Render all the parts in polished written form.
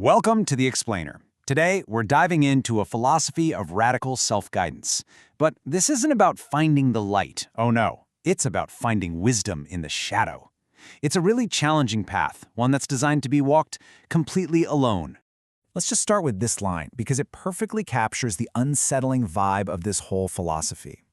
Welcome to The Explainer. Today, we're diving into a philosophy of radical self-guidance. But this isn't about finding the light. Oh no, it's about finding wisdom in the shadow. It's a really challenging path, one that's designed to be walked completely alone. Let's just start with this line, because it perfectly captures the unsettling vibe of this whole philosophy.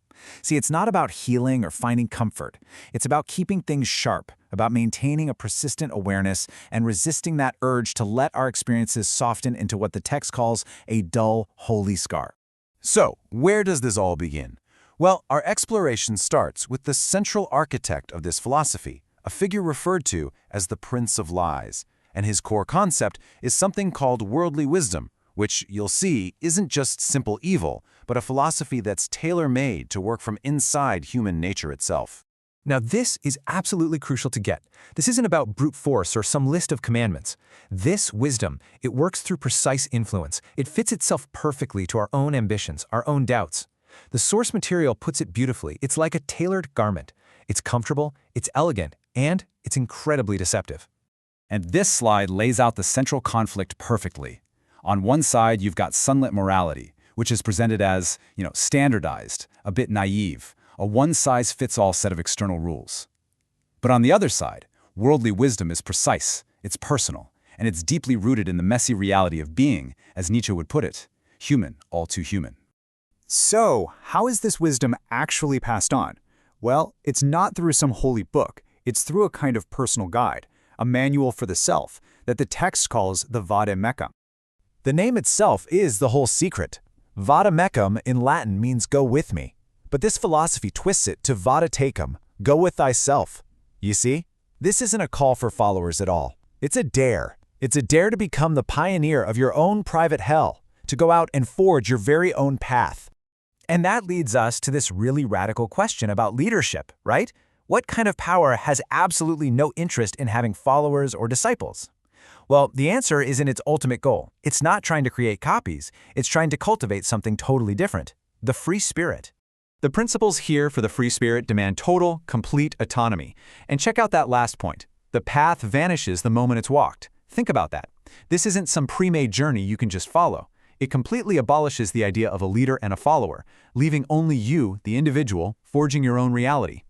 See, it's not about healing or finding comfort. It's about keeping things sharp, about maintaining a persistent awareness and resisting that urge to let our experiences soften into what the text calls a dull, holy scar. So, where does this all begin? Well, our exploration starts with the central architect of this philosophy, a figure referred to as the Prince of Lies. And his core concept is something called worldly wisdom, which you'll see isn't just simple evil, but a philosophy that's tailor-made to work from inside human nature itself. Now this is absolutely crucial to get. This isn't about brute force or some list of commandments. This wisdom, it works through precise influence. It fits itself perfectly to our own ambitions, our own doubts. The source material puts it beautifully. It's like a tailored garment. It's comfortable, it's elegant, and it's incredibly deceptive. And this slide lays out the central conflict perfectly. On one side, you've got sunlit morality, which is presented as, standardized, a bit naive, a one-size-fits-all set of external rules. But on the other side, worldly wisdom is precise, it's personal, and it's deeply rooted in the messy reality of being, as Nietzsche would put it, human, all too human. So, how is this wisdom actually passed on? Well, it's not through some holy book. It's through a kind of personal guide, a manual for the self, that the text calls the Vade Mecum. The name itself is the whole secret. Vade Mecum in Latin means go with me. But this philosophy twists it to vade tecum, go with thyself. You see? This isn't a call for followers at all. It's a dare. It's a dare to become the pioneer of your own private hell, to go out and forge your very own path. And that leads us to this really radical question about leadership, right? What kind of power has absolutely no interest in having followers or disciples? Well, the answer is in its ultimate goal. It's not trying to create copies. It's trying to cultivate something totally different, the free spirit. The principles here for the free spirit demand total, complete autonomy. And check out that last point. The path vanishes the moment it's walked. Think about that. This isn't some pre-made journey you can just follow. It completely abolishes the idea of a leader and a follower, leaving only you, the individual, forging your own reality.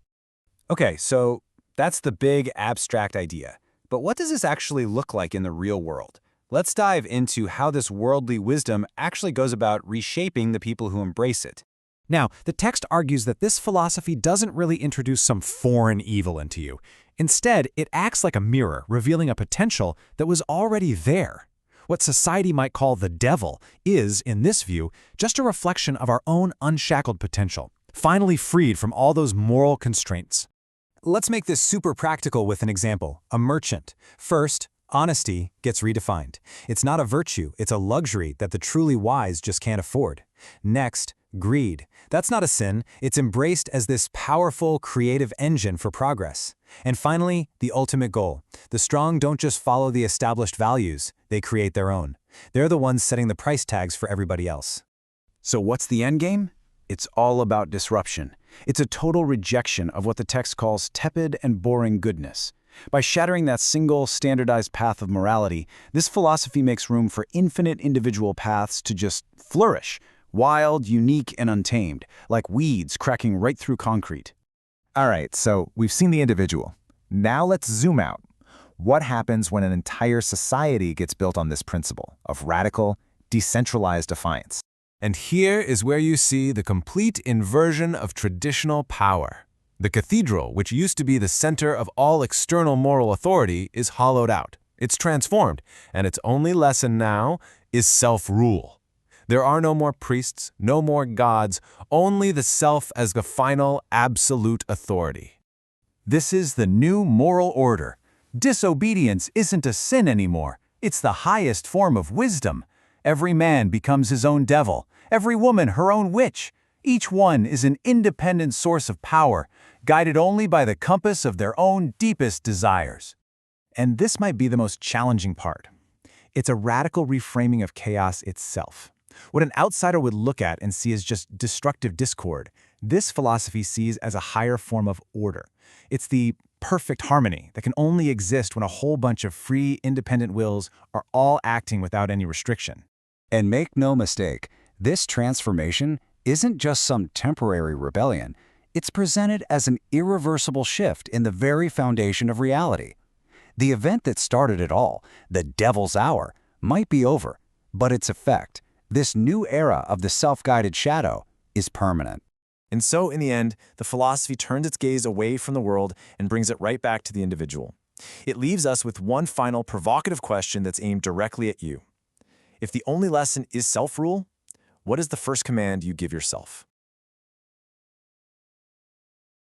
Okay, so that's the big abstract idea. But what does this actually look like in the real world? Let's dive into how this worldly wisdom actually goes about reshaping the people who embrace it. Now, the text argues that this philosophy doesn't really introduce some foreign evil into you. Instead, it acts like a mirror, revealing a potential that was already there. What society might call the devil is, in this view, just a reflection of our own unshackled potential, finally freed from all those moral constraints. Let's make this super practical with an example. A merchant. First, honesty gets redefined. It's not a virtue, it's a luxury that the truly wise just can't afford. Next, greed. That's not a sin, it's embraced as this powerful, creative engine for progress. And finally, the ultimate goal. The strong don't just follow the established values, they create their own. They're the ones setting the price tags for everybody else. So what's the end game? It's all about disruption. It's a total rejection of what the text calls tepid and boring goodness. By shattering that single, standardized path of morality, this philosophy makes room for infinite individual paths to just flourish, wild, unique, and untamed, like weeds cracking right through concrete. All right, so we've seen the individual. Now let's zoom out. What happens when an entire society gets built on this principle of radical, decentralized defiance? And here is where you see the complete inversion of traditional power. The cathedral, which used to be the center of all external moral authority, is hollowed out. It's transformed, and its only lesson now is self-rule. There are no more priests, no more gods, only the self as the final, absolute authority. This is the new moral order. Disobedience isn't a sin anymore. It's the highest form of wisdom. Every man becomes his own devil, every woman her own witch. Each one is an independent source of power, guided only by the compass of their own deepest desires. And this might be the most challenging part. It's a radical reframing of chaos itself. What an outsider would look at and see as just destructive discord, this philosophy sees as a higher form of order. It's the perfect harmony that can only exist when a whole bunch of free, independent wills are all acting without any restriction. And make no mistake, this transformation isn't just some temporary rebellion. It's presented as an irreversible shift in the very foundation of reality. The event that started it all, the Devil's Hour, might be over, but its effect, this new era of the self-guided shadow, is permanent. And so, in the end, the philosophy turns its gaze away from the world and brings it right back to the individual. It leaves us with one final provocative question that's aimed directly at you. If the only lesson is self-rule, what is the first command you give yourself?